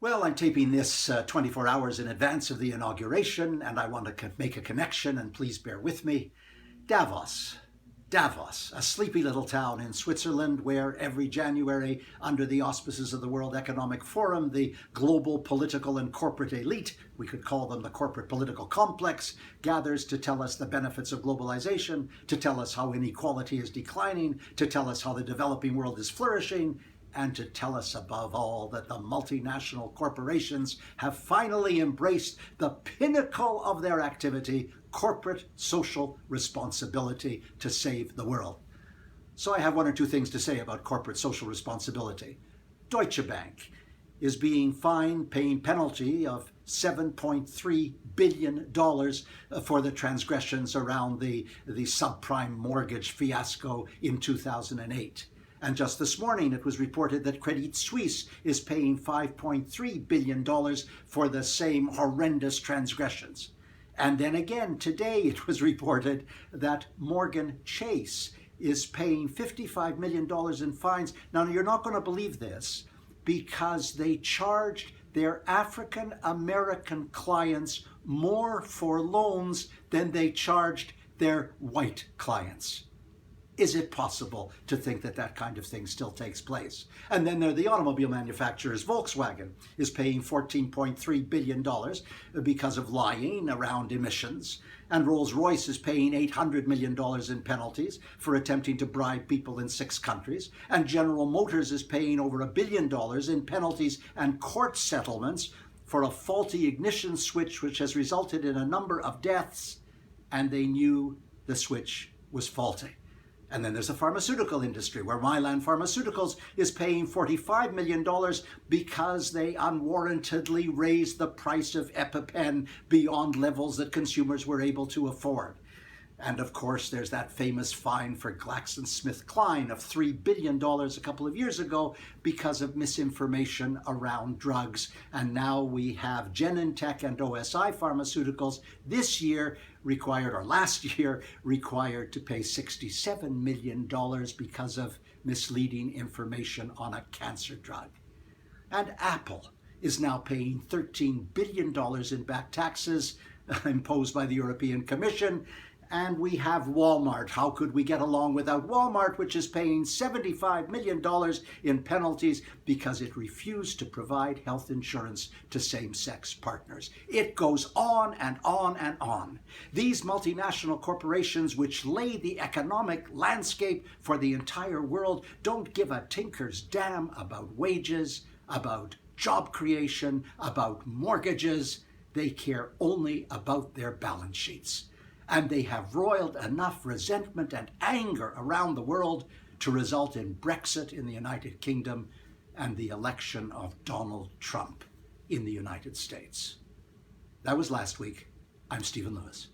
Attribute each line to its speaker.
Speaker 1: Well, I'm taping this 24 hours in advance of the inauguration, and I want to make a connection, and please bear with me. Davos. Davos, a sleepy little town in Switzerland where every January, under the auspices of the World Economic Forum, the global political and corporate elite, we could call them the corporate political complex, gathers to tell us the benefits of globalization, to tell us how inequality is declining, to tell us how the developing world is flourishing, and to tell us above all that the multinational corporations have finally embraced the pinnacle of their activity, corporate social responsibility to save the world. So I have one or two things to say about corporate social responsibility. Deutsche Bank is being fined, paying penalty of $7.3 billion for the transgressions around the subprime mortgage fiasco in 2008. And just this morning, it was reported that Credit Suisse is paying $5.3 billion for the same horrendous transgressions. And then again, today it was reported that Morgan Chase is paying $55 million in fines. Now, you're not going to believe this because they charged their African American clients more for loans than they charged their white clients. Is it possible to think that that kind of thing still takes place? And then there are the automobile manufacturers. Volkswagen is paying $14.3 billion because of lying around emissions. And Rolls-Royce is paying $800 million in penalties for attempting to bribe people in 6 countries. And General Motors is paying over $1 billion in penalties and court settlements for a faulty ignition switch, which has resulted in a number of deaths. And they knew the switch was faulty. And then there's the pharmaceutical industry, where Mylan Pharmaceuticals is paying $45 million because they unwarrantedly raised the price of EpiPen beyond levels that consumers were able to afford. And of course, there's that famous fine for GlaxoSmithKline of $3 billion a couple of years ago because of misinformation around drugs. And now we have Genentech and OSI Pharmaceuticals this year required, or last year, required to pay $67 million because of misleading information on a cancer drug. And Apple is now paying $13 billion in back taxes imposed by the European Commission. And we have Walmart. How could we get along without Walmart, which is paying $75 million in penalties because it refused to provide health insurance to same-sex partners? It goes on and on and on. These multinational corporations, which lay the economic landscape for the entire world, don't give a tinker's damn about wages, about job creation, about mortgages. They care only about their balance sheets. And they have roiled enough resentment and anger around the world to result in Brexit in the United Kingdom and the election of Donald Trump in the United States. That was last week. I'm Stephen Lewis.